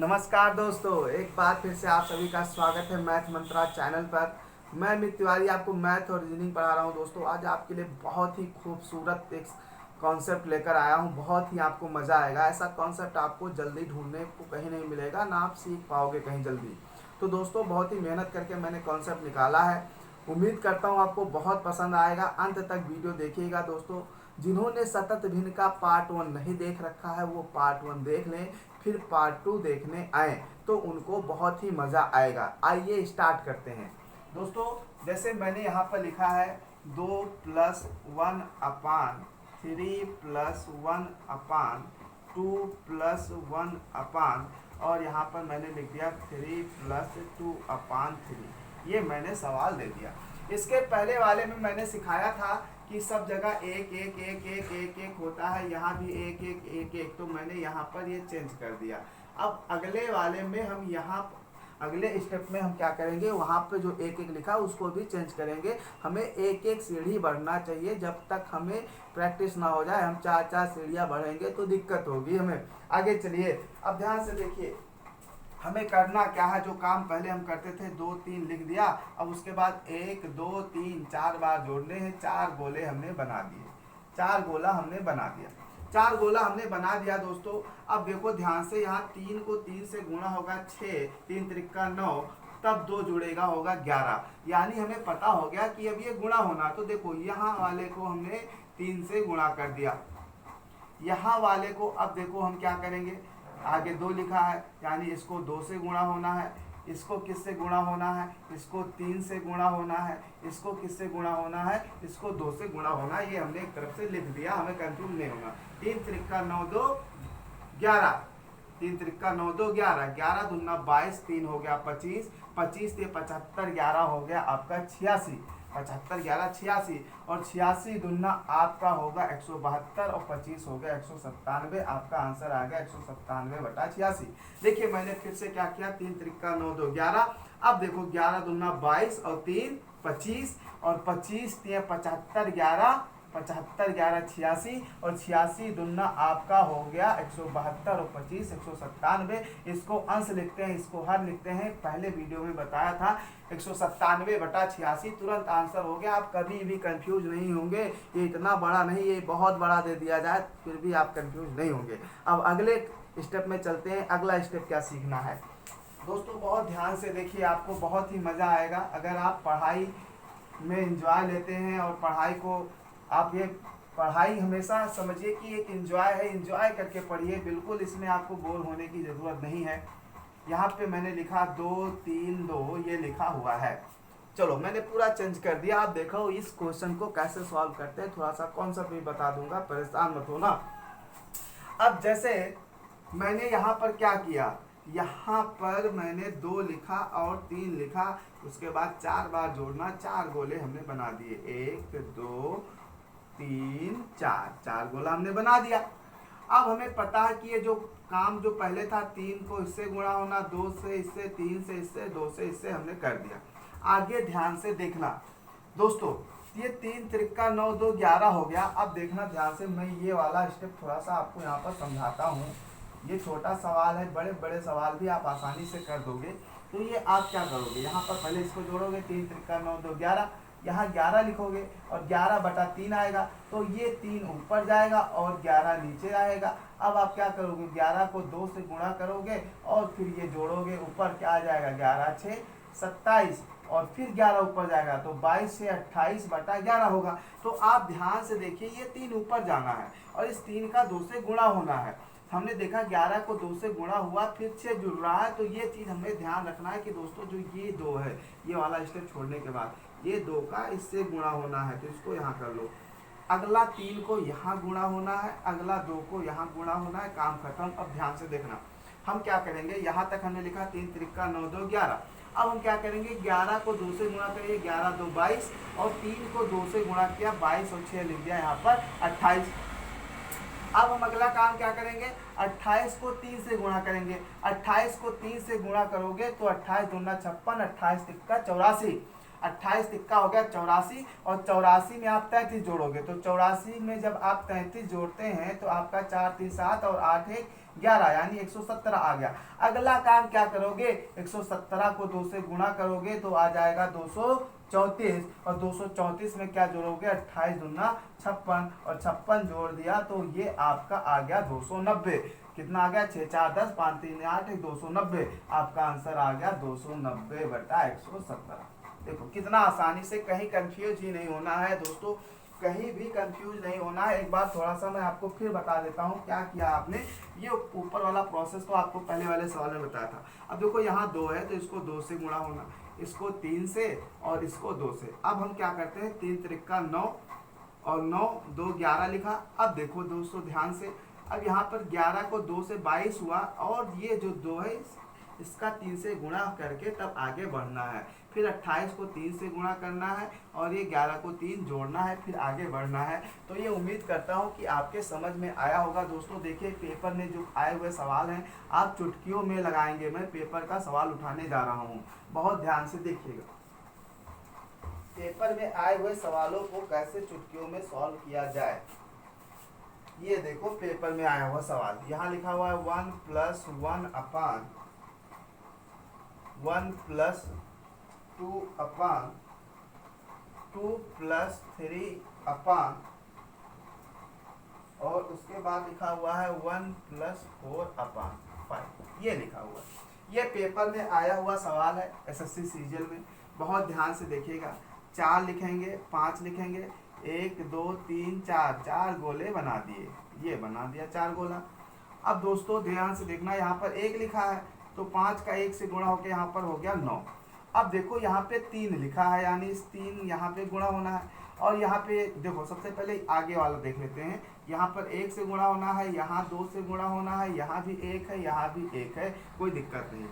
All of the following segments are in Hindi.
नमस्कार दोस्तों, एक बार फिर से आप सभी का स्वागत है मैथ मंत्रा चैनल पर। मैं अमित तिवारी आपको मैथ और रीजनिंग पढ़ा रहा हूं। दोस्तों आज आपके लिए बहुत ही खूबसूरत एक कॉन्सेप्ट लेकर आया हूं। बहुत ही आपको मज़ा आएगा। ऐसा कॉन्सेप्ट आपको जल्दी ढूंढने को कहीं नहीं मिलेगा, ना आप सीख पाओगे कहीं जल्दी। तो दोस्तों बहुत ही मेहनत करके मैंने कॉन्सेप्ट निकाला है। उम्मीद करता हूँ आपको बहुत पसंद आएगा। अंत तक वीडियो देखिएगा दोस्तों। जिन्होंने सतत भिन्न का पार्ट 1 नहीं देख रखा है वो पार्ट 1 देख लें, फिर पार्ट 2 देखने आए तो उनको बहुत ही मज़ा आएगा। आइए स्टार्ट करते हैं दोस्तों। जैसे मैंने यहाँ पर लिखा है 2+1/3+1/2+1/, और यहाँ पर मैंने लिख दिया 3+2/3। ये मैंने सवाल दे दिया। इसके पहले वाले में मैंने सिखाया था कि सब जगह एक एक एक एक एक एक होता है, यहाँ भी एक एक एक एक, तो मैंने यहाँ पर ये चेंज कर दिया। अब अगले वाले में हम यहाँ अगले स्टेप में हम क्या करेंगे, वहाँ पे जो एक एक लिखा उसको भी चेंज करेंगे। हमें एक एक सीढ़ी बढ़ना चाहिए, जब तक हमें प्रैक्टिस ना हो जाए। हम चार चार सीढ़ियाँ बढ़ेंगे तो दिक्कत होगी हमें। आगे चलिए, अब ध्यान से देखिए हमें करना क्या है। जो काम पहले हम करते थे 2 3 लिख दिया, अब उसके बाद 1 2 3 4 बार जोड़ने हैं। 4 गोले हमने बना दिए, 4 गोला हमने बना दिया, 4 गोला हमने बना दिया दोस्तों। अब देखो ध्यान से, यहाँ 3 को 3 से गुणा होगा 6, 3 त्रिका 9, तब 2 जुड़ेगा होगा 11। यानी हमें पता हो गया कि अब ये गुणा होना। तो देखो यहाँ वाले को हमने 3 से गुणा कर दिया, यहाँ वाले को अब देखो हम क्या करेंगे, आगे 2 लिखा है यानी इसको 2 से गुणा होना है। इसको किससे गुणा होना है, इसको 3 से गुणा होना है। इसको किससे गुणा होना है, इसको 2 से गुणा होना है। ये हमने एक तरफ से लिख दिया, हमें कंफ्यूज नहीं होना। 3 त्रिका 9 2 11, 3 त्रिका 9 2 11, 11 दूना 22, 3 हो गया 25, 25 से 75, 11 हो गया आपका 86, 75 11 86, और 86 दूना आपका होगा 172, और 25 हो गया 197। आपका आंसर आ गया 197/86। देखिए मैंने फिर से क्या किया, 3 त्रिका 9 2 11। अब देखो 11 दूना 22 और 3 25, और 25 3 75, 11 75 11 86, और 86 दूना आपका हो गया 172, और 25 197। इसको अंश लिखते हैं, इसको हर लिखते हैं। पहले वीडियो में बताया था 197/86, तुरंत आंसर हो गया। आप कभी भी कंफ्यूज नहीं होंगे। ये इतना बड़ा नहीं, ये बहुत बड़ा दे दिया जाए फिर भी आप कंफ्यूज नहीं होंगे। अब अगले स्टेप में चलते हैं। अगला स्टेप क्या सीखना है दोस्तों, बहुत ध्यान से देखिए, आपको बहुत ही मज़ा आएगा। अगर आप पढ़ाई में एंजॉय लेते हैं और पढ़ाई को आप ये पढ़ाई हमेशा समझिए कि एक एंजॉय है, एंजॉय करके पढ़िए। बिल्कुल इसमें आपको बोर होने की ज़रूरत नहीं है। यहाँ पे मैंने लिखा 2 3 2, ये लिखा हुआ है। चलो मैंने पूरा चेंज कर दिया। आप देखो इस क्वेश्चन को कैसे सॉल्व करते हैं, थोड़ा सा कॉन्सेप्ट भी बता दूंगा, परेशान मत होना। अब जैसे मैंने यहाँ पर क्या किया, यहाँ पर मैंने 2 लिखा और 3 लिखा, उसके बाद 4 बार जोड़ना। 4 गोले हमने बना दिए, 1 2 3 4, 4 गोला हमने बना दिया। अब हमें पता है कि ये जो काम जो पहले था 3 को इससे गुणा होना, 2 से इससे, 3 से इससे, 2 से इससे हमने कर दिया। आगे ध्यान से देखना दोस्तों, ये 3 त्रिका 9 2 11 हो गया। अब देखना ध्यान से, मैं ये वाला स्टेप थोड़ा सा आपको यहाँ पर समझाता हूँ। ये छोटा सवाल है, बड़े बड़े सवाल भी आप आसानी से कर दोगे। तो ये आप क्या करोगे, यहाँ पर पहले इसको जोड़ोगे, 3 त्रिका 9 2 11, यहाँ 11 लिखोगे और 11/3 आएगा, तो ये 3 ऊपर जाएगा और 11 नीचे आएगा। अब आप क्या करोगे, 11 को 2 से गुणा करोगे और फिर ये जोड़ोगे, ऊपर क्या आ जाएगा 11 6 27, और फिर 11 ऊपर जाएगा तो 22 से 28/11 होगा। तो आप ध्यान से देखिए, ये 3 ऊपर जाना है और इस 3 का 2 से गुणा होना है। हमने देखा 11 को 2 से गुणा हुआ, फिर से जुड़ रहा है। तो ये चीज़ हमें ध्यान रखना है कि दोस्तों जो ये 2 है, ये वाला स्टेप छोड़ने के बाद ये 2 का इससे गुणा होना है, तो इसको यहाँ कर लो। अगला 3 को यहाँ गुणा होना है, अगला 2 को यहाँ गुणा होना है, काम खत्म। अब ध्यान से देखना, हम क्या करेंगे, यहाँ तक हमने लिखा 3 त्रिका 9 2 11। अब हम क्या करेंगे, 11 को 2 से गुणा करेंगे, 11 2 22, और 3 को 2 से गुणा किया, 22 और 6 लिख दिया यहाँ पर 28। अब हम अगला काम क्या करेंगे, 28 को 3 से गुणा करेंगे। 28 को 3 से गुणा करोगे तो 28 दूना 56, 28 तिक्का 84। 28 तिक्का हो गया 84, और 84 में आप 33 जोड़ोगे तो 84 में जब आप 33 जोड़ते हैं तो आपका 4 3 7 और 8 1 11 यानी 117 आ गया। अगला काम क्या करोगे, 117 को 2 से गुणा करोगे तो आ जाएगा 234, और 234 में क्या जोड़ोगे, 28 दूना 56, और 56 जोड़ दिया तो ये आपका आ गया 290। कितना आ गया, 6 4 10 5 3 8 290। आपका आंसर आ गया 290/117। देखो कितना आसानी से, कहीं कंफ्यूज ही नहीं होना है दोस्तों, कहीं भी कंफ्यूज नहीं होना है। एक बार थोड़ा सा मैं आपको फिर बता देता हूँ क्या किया आपने। ये ऊपर वाला प्रोसेस तो आपको पहले वाले सवाल में बताया था। अब देखो यहाँ 2 है तो इसको 2 से गुणा होना, इसको 3 से और इसको 2 से। अब हम क्या करते हैं, 3 त्रिक्का 9 और 9 2 11 लिखा। अब देखो दोस्तों ध्यान से, अब यहाँ पर 11 को 2 से 22 हुआ, और ये जो 2 है इसका 3 से गुणा करके तब आगे बढ़ना है। फिर 28 को 3 से गुणा करना है, और ये 11 को 3 जोड़ना है, फिर आगे बढ़ना है। तो ये उम्मीद करता हूँ कि आपके समझ में आया होगा दोस्तों। देखिए पेपर में जो आए हुए सवाल हैं आप चुटकियों में लगाएंगे। मैं पेपर का सवाल उठाने जा रहा हूँ, बहुत ध्यान से देखिएगा पेपर में आए हुए सवालों को कैसे चुटकियों में सॉल्व किया जाए। ये देखो पेपर में आया हुआ सवाल, यहाँ लिखा हुआ है 1 + 1 अपान 1 + 2 अपान 2 + 3 अपान, और उसके बाद लिखा हुआ है 1 + 4 अपान 5। ये लिखा हुआ है, ये पेपर में आया हुआ सवाल है एसएससी सीजीएल में। बहुत ध्यान से देखिएगा, 4 लिखेंगे 5 लिखेंगे, 1 2 3 4 4 गोले बना दिए, ये बना दिया 4 गोला। अब दोस्तों ध्यान से देखना, यहाँ पर 1 लिखा है तो 5 का 1 से गुणा होकर यहाँ पर हो गया 9। अब देखो यहाँ पे 3 लिखा है यानी इस 3 यहाँ पे गुणा होना है, और यहाँ पे देखो सबसे पहले आगे वाला देख लेते हैं। यहाँ पर 1 से गुणा होना है, यहाँ 2 से गुणा होना है, यहाँ भी 1 है, यहाँ भी 1 है, कोई दिक्कत नहीं है।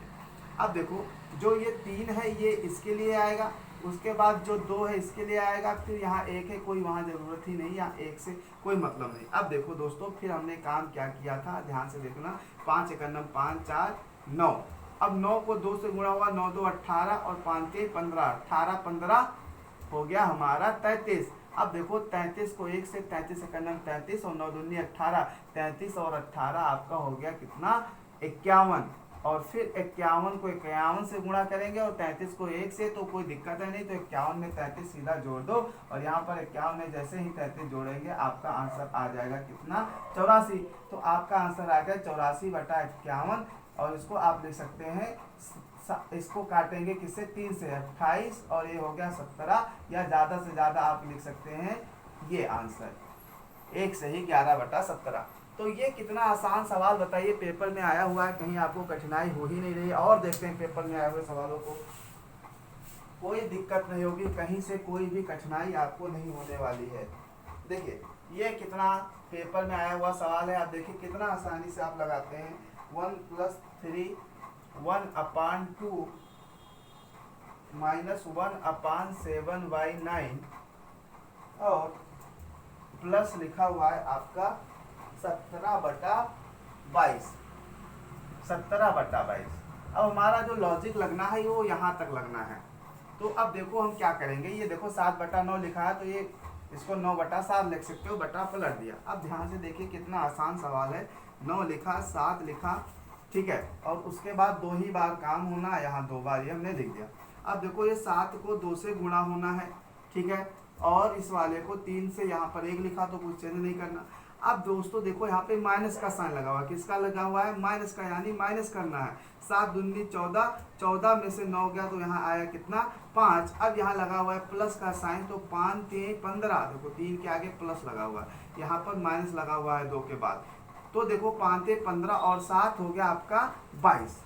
अब देखो जो ये 3 है ये इसके लिए आएगा, उसके बाद जो 2 है इसके लिए आएगा, फिर यहाँ 1 है, कोई वहाँ ज़रूरत ही नहीं, यहाँ 1 से कोई मतलब नहीं। अब देखो दोस्तों फिर हमने काम क्या किया था, ध्यान से देखना, 5 × 1 = 5 4 9। अब 9 को 2 से गुणा हुआ, 9 2 18 और 5 3 15, 18 15 हो गया हमारा 33। अब देखो 33 को 1 से, 33 × 1 = 33 और 9 दूनी 18, 33 और 18 आपका हो गया कितना, 51। और फिर 51 को 51 से गुणा करेंगे और 33 को 1 से, तो कोई दिक्कत है नहीं, तो 51 में 33 सीधा जोड़ दो, और यहाँ पर 51 में जैसे ही 33 जोड़ेंगे आपका आंसर आ जाएगा कितना, 84। तो आपका आंसर आ गया 84/51, और इसको आप लिख सकते हैं, इसको काटेंगे किससे, 3 से, 28, और ये हो गया 17, या ज़्यादा से ज़्यादा आप लिख सकते हैं ये आंसर 1 से ही 11/17। तो ये कितना आसान सवाल बताइए, पेपर में आया हुआ है, कहीं आपको कठिनाई हो ही नहीं रही। और देखते हैं पेपर में आए हुए सवालों को, कोई दिक्कत नहीं होगी, कहीं से कोई भी कठिनाई आपको नहीं होने वाली है। देखिए ये कितना पेपर में आया हुआ सवाल है, आप देखिए कितना आसानी से आप लगाते हैं। 1 + 3 1/2 -1/7/9, और प्लस लिखा हुआ है आपका 17/22। 17/22। अब हमारा जो लॉजिक लगना है वो यहाँ तक लगना है। तो अब देखो हम क्या करेंगे, ये देखो 7/9 लिखा है, तो ये इसको 9/7 लिख सकते हो, बटा पलट दिया। अब ध्यान से देखिए कितना आसान सवाल है, 9 लिखा 7 लिखा, ठीक है, और उसके बाद 2 ही बार काम होना है, यहाँ 2 बार ये हमने लिख दिया। अब देखो ये 7 को 2 से गुणा होना है, ठीक है, और इस वाले को 3 से, यहाँ पर 1 लिखा तो कुछ चेंज नहीं करना। अब दोस्तों देखो यहाँ पे माइनस का साइन लगा हुआ है, किसका लगा हुआ है, माइनस का, यानी माइनस करना है। 7 दूनी 14, 14 में से 9 गया तो यहाँ आया कितना, 5। अब यहाँ लगा हुआ है प्लस का साइन, तो 5 3 15, देखो 3 के आगे प्लस लगा हुआ है, यहाँ पर माइनस लगा हुआ है 2 के बाद, तो देखो 5 3 15 और 7 हो गया आपका 22।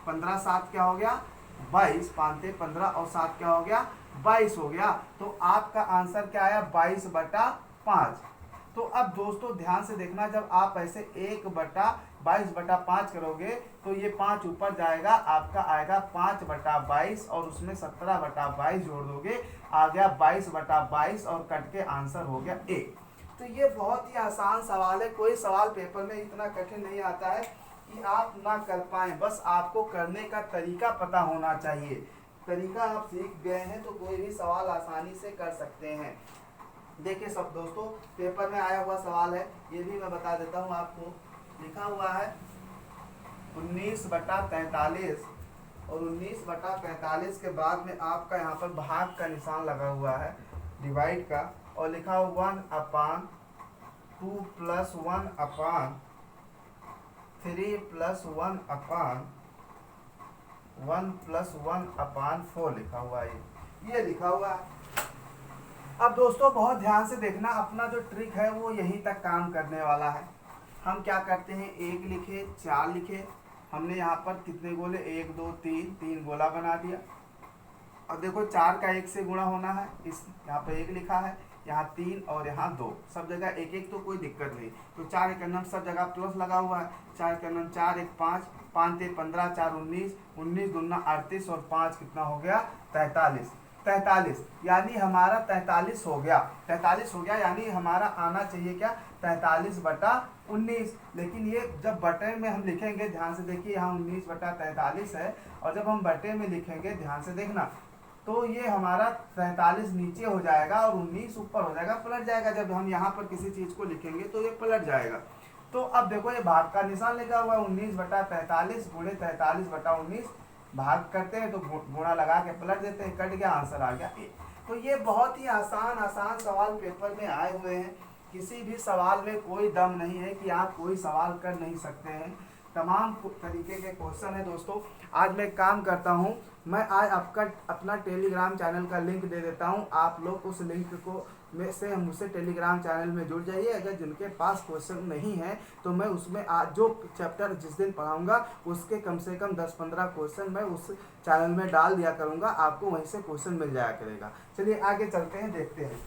15 7 क्या हो गया, 22। 5 3 15 और 7 क्या हो गया, 22 हो गया। तो आपका आंसर क्या आया, 22/5। तो अब दोस्तों ध्यान से देखना, जब आप ऐसे 1/22/5 करोगे तो ये 5 ऊपर जाएगा, आपका आएगा 5/22, और उसमें 17/22 जोड़ दोगे, आ गया 22/22, और कट के आंसर हो गया 1। तो ये बहुत ही आसान सवाल है, कोई सवाल पेपर में इतना कठिन नहीं आता है कि आप ना कर पाएं, बस आपको करने का तरीका पता होना चाहिए। तरीका आप सीख गए हैं तो कोई भी सवाल आसानी से कर सकते हैं। देखिए सब दोस्तों, पेपर में आया हुआ सवाल है, ये भी मैं बता देता हूँ आपको। लिखा हुआ है 19/43 और 19/43 के बाद में आपका यहाँ पर भाग का निशान लगा हुआ है, डिवाइड का, और लिखा हुआ 1/2 + 1/3 + 1/1 + 1/4 लिखा हुआ है, ये लिखा हुआ है। अब दोस्तों बहुत ध्यान से देखना, अपना जो ट्रिक है वो यहीं तक काम करने वाला है। हम क्या करते हैं, 1 लिखे, 4 लिखे, हमने यहाँ पर कितने गोले, 1 2 3 गोला बना दिया। अब देखो 4 का 1 से गुणा होना है, इस यहाँ पर 1 लिखा है, यहाँ 3 और यहाँ 2, सब जगह 1 तो कोई दिक्कत नहीं। तो 4 एक नम सब जगह प्लस लगा हुआ है, 4 का नम 4 1 5 5 3 15 4 19 19 दूना 38 और 5 कितना हो गया, 43 यानी हमारा 43 हो गया। 43 हो गया यानी हमारा आना चाहिए क्या, 43/19। लेकिन ये जब बटे में हम लिखेंगे, ध्यान से देखिए, यहाँ 19/43 है, और जब हम बटे में लिखेंगे, ध्यान से देखना, तो ये हमारा 43 नीचे हो जाएगा और 19 ऊपर हो जाएगा, पलट जाएगा। जब हम यहाँ पर किसी चीज़ को लिखेंगे तो ये पलट जाएगा। तो अब देखो ये भाग का निशान लिखा हुआ है, 19/43 गुणे 43/19, भाग करते हैं तो गुणा लगा के पलट देते हैं, कट गया, आंसर आ गया ए। तो ये बहुत ही आसान सवाल पेपर में आए हुए हैं। किसी भी सवाल में कोई दम नहीं है कि आप कोई सवाल कर नहीं सकते हैं, तमाम तरीके के क्वेश्चन है दोस्तों। आज मैं काम करता हूँ, मैं आज आपका अपना टेलीग्राम चैनल का लिंक दे देता हूँ, आप लोग उस लिंक को में से मुझसे टेलीग्राम चैनल में जुड़ जाइए। अगर जिनके पास क्वेश्चन नहीं है तो मैं उसमें आज जो चैप्टर जिस दिन पढ़ाऊंगा उसके कम से कम 10-15 क्वेश्चन मैं उस चैनल में डाल दिया करूंगा, आपको वहीं से क्वेश्चन मिल जाया करेगा। चलिए आगे चलते हैं, देखते हैं।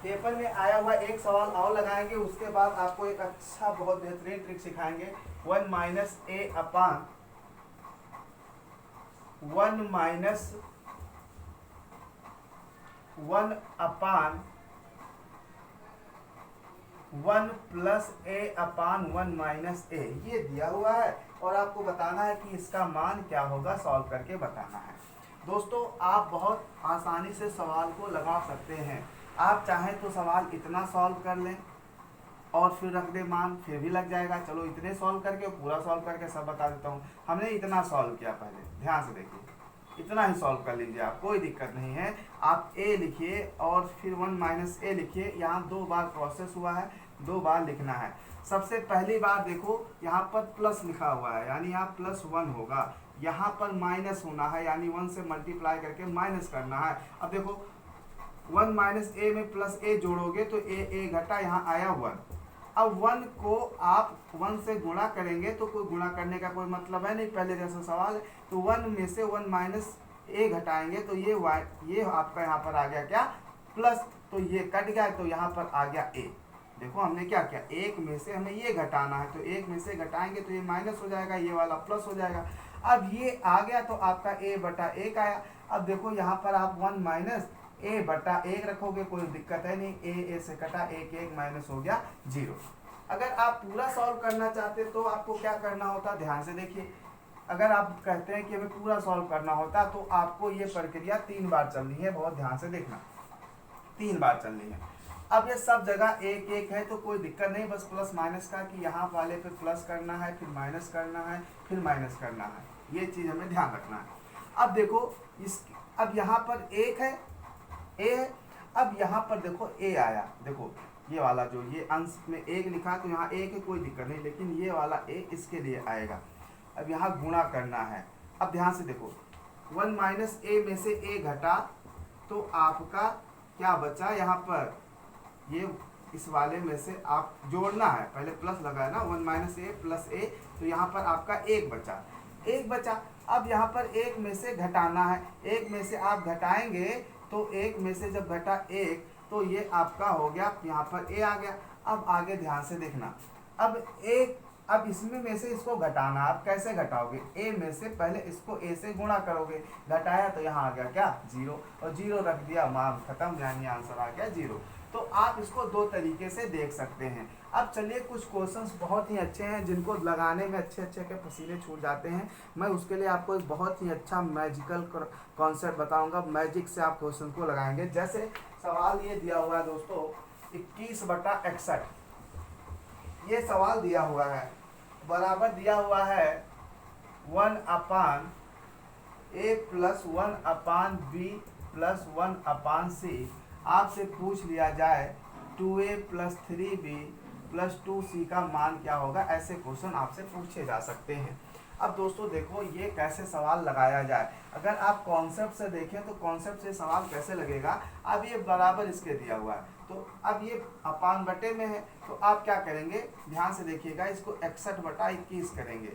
पेपर में आया हुआ एक सवाल और लगाएंगे, उसके बाद आपको एक अच्छा बहुत बेहतरीन ट्रिक सिखाएंगे। 1 - a ये दिया हुआ है और आपको बताना है कि इसका मान क्या होगा, सॉल्व करके बताना है। दोस्तों आप बहुत आसानी से सवाल को लगा सकते हैं। आप चाहें तो सवाल इतना सॉल्व कर लें और फिर रख दे मान, फिर भी लग जाएगा। चलो इतने सॉल्व करके पूरा सॉल्व करके सब बता देता हूँ। हमने इतना सॉल्व किया, पहले ध्यान से देखिए, इतना ही सॉल्व कर लीजिए आप, कोई दिक्कत नहीं है। आप a लिखिए और फिर 1 - a लिखिए। यहाँ 2 बार प्रोसेस हुआ है, 2 बार लिखना है। सबसे पहली बार देखो यहाँ पर प्लस लिखा हुआ है, यानी यहाँ +1 होगा, यहाँ पर माइनस होना है, यानी 1 से मल्टीप्लाई करके माइनस करना है। अब देखो 1 - a में +a जोड़ोगे तो a घटा, यहाँ आया 1। अब 1 को आप 1 से गुणा करेंगे तो कोई गुणा करने का कोई मतलब है नहीं, पहले जैसा सवाल है। तो 1 में से 1 - a घटाएंगे तो ये आपका यहाँ पर आ गया क्या, प्लस, तो ये कट गया, तो यहाँ पर आ गया a। देखो हमने क्या किया, 1 में से हमें ये घटाना है, तो 1 में से घटाएंगे तो ये माइनस हो जाएगा, ये वाला प्लस हो जाएगा। अब ये आ गया तो आपका a/1 आया। अब देखो यहाँ पर आप 1 - a/1 रखोगे, कोई दिक्कत है नहीं, a से कटा, 1 माइनस हो गया 0। अगर आप पूरा सॉल्व करना चाहते तो आपको क्या करना होता, ध्यान से देखिए। अगर आप कहते हैं कि हमें पूरा सॉल्व करना होता तो आपको ये प्रक्रिया 3 बार चलनी है, बहुत ध्यान से देखना, 3 बार चलनी है। अब ये सब जगह 1 है तो कोई दिक्कत नहीं, बस प्लस माइनस का कि यहाँ वाले पे प्लस करना है, फिर माइनस करना है, फिर माइनस करना है, ये चीज़ हमें ध्यान रखना है। अब देखो अब यहाँ पर 1 है, a है। अब यहाँ पर देखो a आया, देखो ये वाला जो ये अंश में 1 लिखा तो यहाँ 1 है, कोई दिक्कत नहीं, लेकिन ये वाला a इसके लिए आएगा। अब यहाँ गुणा करना है। अब ध्यान से देखो 1 - a में से a घटा तो आपका क्या बचा, यहाँ पर ये इस वाले में से आप जोड़ना है, पहले प्लस लगाया ना, 1 - a + a, तो यहाँ पर आपका 1 बचा। अब यहाँ पर 1 में से घटाना है, 1 में से आप घटाएंगे तो 1 में से जब घटा 1 तो ये आपका हो गया, यहाँ पर a आ गया। अब आगे ध्यान से देखना, अब इसमें में से इसको घटाना, आप कैसे घटाओगे, a में से पहले इसको a से गुणा करोगे, घटाया तो यहाँ आ गया क्या 0, और 0 रख दिया, मान खत्म, यानी आंसर आ गया 0। तो आप इसको दो तरीके से देख सकते हैं। अब चलिए कुछ क्वेश्चंस बहुत ही अच्छे हैं जिनको लगाने में अच्छे अच्छे के पसीने छूट जाते हैं। मैं उसके लिए आपको एक बहुत ही अच्छा मैजिकल कॉन्सेप्ट बताऊंगा, मैजिक से आप क्वेश्चन को लगाएंगे। जैसे सवाल ये दिया हुआ है दोस्तों 21/61, ये सवाल दिया हुआ है, बराबर दिया हुआ है 1/a+1/b+1/c। आपसे पूछ लिया जाए 2a+3b+2c का मान क्या होगा, ऐसे क्वेश्चन आपसे पूछे जा सकते हैं। अब दोस्तों देखो ये कैसे सवाल लगाया जाए। अगर आप कॉन्सेप्ट से देखें तो कॉन्सेप्ट से सवाल कैसे लगेगा। अब ये बराबर इसके दिया हुआ है, तो अब ये अपान बटे में है, तो आप क्या करेंगे, ध्यान से देखिएगा, इसको 61/21 करेंगे।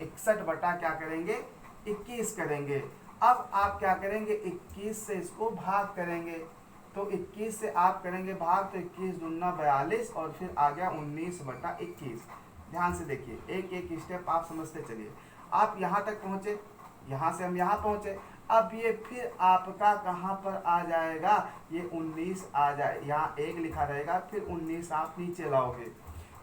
61 बटा क्या करेंगे, 21 करेंगे। अब आप क्या करेंगे, 21 से इसको भाग करेंगे, तो 21 से आप करेंगे भाग, तो 21 दूना 42 और फिर आ गया 19/21। ध्यान से देखिए, एक एक स्टेप आप समझते चलिए। आप यहाँ तक पहुँचे, यहाँ से हम यहाँ पहुँचे। अब ये फिर आपका कहाँ पर आ जाएगा, ये 19 आ जाए, यहाँ 1 लिखा रहेगा, फिर 19 आप नीचे लाओगे,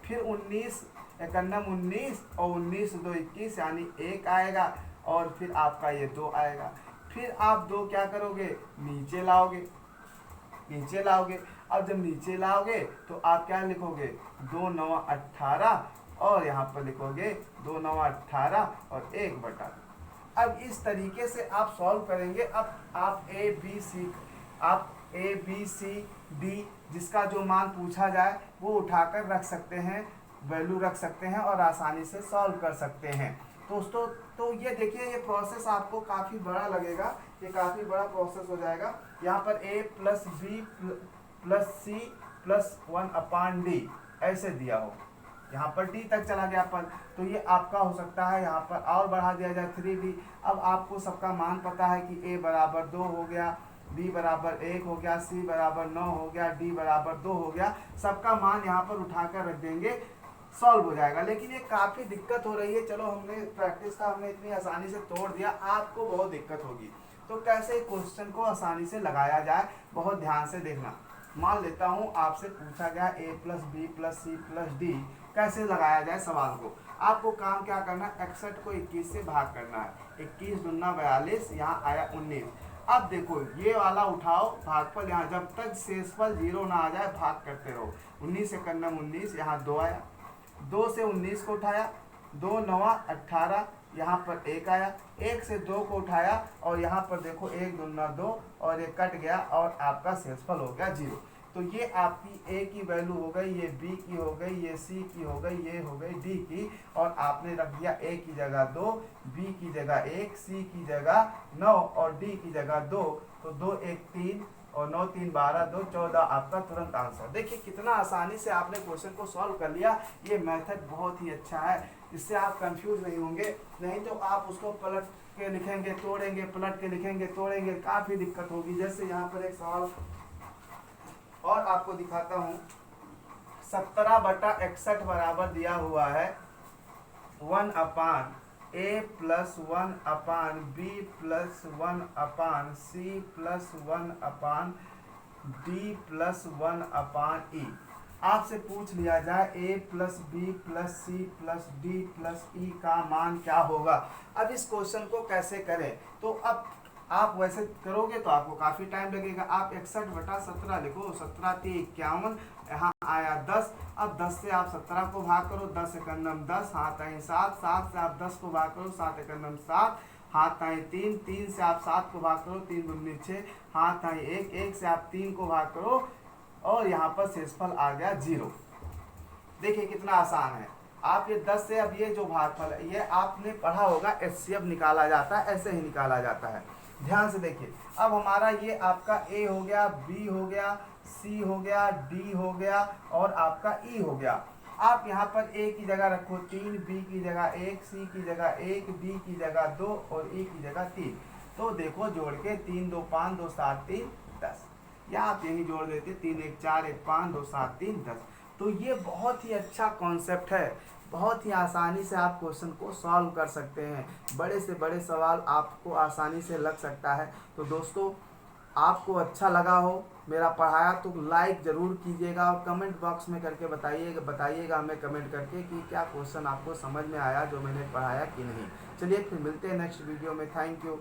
फिर 19 एकन्नम 19 और 19 2 21 यानी 1 आएगा, और फिर आपका ये 2 आएगा। फिर आप 2 क्या करोगे, नीचे लाओगे, नीचे लाओगे। अब जब नीचे लाओगे तो आप क्या लिखोगे, 2 9 18 और यहाँ पर लिखोगे 2 9 18 और 1/2। अब इस तरीके से आप सॉल्व करेंगे। अब आप ए बी सी डी जिसका जो मान पूछा जाए वो उठाकर रख सकते हैं, वैल्यू रख सकते हैं और आसानी से सॉल्व कर सकते हैं दोस्तों। तो ये देखिए, ये प्रोसेस आपको काफ़ी बड़ा लगेगा, ये काफ़ी बड़ा प्रोसेस हो जाएगा। यहाँ पर a+b+c+1/d ऐसे दिया हो, यहाँ पर d तक चला गया पर, तो ये आपका हो सकता है यहाँ पर और बढ़ा दिया जाए 3d। अब आपको सबका मान पता है कि a बराबर 2 हो गया, b बराबर 1 हो गया, c बराबर 9 हो गया, d बराबर 2 हो गया। सबका मान यहाँ पर उठाकर रख देंगे, सॉल्व हो जाएगा। लेकिन ये काफ़ी दिक्कत हो रही है, चलो हमने प्रैक्टिस का हमने इतनी आसानी से तोड़ दिया, आपको बहुत दिक्कत होगी। तो कैसे क्वेश्चन को आसानी से लगाया जाए, बहुत ध्यान से देखना। मान लेता हूँ आपसे पूछा गया a+b+c+d कैसे लगाया जाए सवाल को। आपको काम क्या करना है, 61 को 21 से भाग करना है, 21 दूना 42, यहाँ आया 19। अब देखो ये वाला उठाओ भागफल, यहाँ जब तक शेषफल 0 ना आ जाए भाग करते रहो। 19 एकन्नम 19, यहाँ 2 आया, 2 से 19 को उठाया, 2 9 18, यहाँ पर 1 आया, 1 से 2 को उठाया और यहाँ पर देखो 1 दूना 2 और ये कट गया और आपका शेषफल हो गया 0। तो ये आपकी a की वैल्यू हो गई, ये b की हो गई, ये c की हो गई, ये हो गई d की, और आपने रख दिया a की जगह 2, b की जगह 1, c की जगह 9 और d की जगह 2। तो 2 1 3 और 9 3 12 2 14 आपका तुरंत आंसर। देखिए कितना आसानी से आपने क्वेश्चन को सॉल्व कर लिया। ये मेथड बहुत ही अच्छा है, इससे आप कंफ्यूज नहीं होंगे। नहीं तो आप उसको पलट के लिखेंगे तोड़ेंगे, पलट के लिखेंगे तोड़ेंगे, काफ़ी दिक्कत होगी। जैसे यहाँ पर एक सवाल और आपको दिखाता हूँ, 17/61 बराबर दिया हुआ है 1/a+1/b+1/c+1/d+1/e। आपसे पूछ लिया जाए a+b+c+d+e का मान क्या होगा। अब इस क्वेश्चन को कैसे करें, तो अब आप वैसे करोगे तो आपको काफ़ी टाइम लगेगा। आप 61/17 लिखो, 17 × 51, यहाँ आया 10। अब 10 से आप 17 को भाग करो, 10 एकन्नम 10, हाथ आई 7, 7 से आप 10 को भाग करो, 7 एकन्नम 7, हाथ आई 3, 3 से आप 7 को भाग करो, 3 दूनी 6, हाथ आई 1, 1 से आप 3 को भाग करो और यहाँ पर शेषफल आ गया 0। देखिए कितना आसान है। आप ये 10 से अब ये जो भागफल है, ये आपने पढ़ा होगा HCF निकाला जाता है, ऐसे ही निकाला जाता है। ध्यान से देखिए, अब हमारा ये आपका A हो गया, B हो गया, C हो गया, D हो गया और आपका E हो गया। आप यहाँ पर A की जगह रखो 3, B की जगह 1, C की जगह 1, D की जगह 2 और E की जगह 3। तो देखो जोड़ के 3 2 5 2 7 3 10, या आप यही जोड़ देते 3 1 4 1 5 2 7 3 10। तो ये बहुत ही अच्छा कॉन्सेप्ट है, बहुत ही आसानी से आप क्वेश्चन को सॉल्व कर सकते हैं। बड़े से बड़े सवाल आपको आसानी से लग सकता है। तो दोस्तों आपको अच्छा लगा हो मेरा पढ़ाया तो लाइक ज़रूर कीजिएगा और कमेंट बॉक्स में करके बताइएगा हमें कमेंट करके कि क्या क्वेश्चन आपको समझ में आया जो मैंने पढ़ाया कि नहीं। चलिए फिर मिलते हैं नेक्स्ट वीडियो में। Thank you.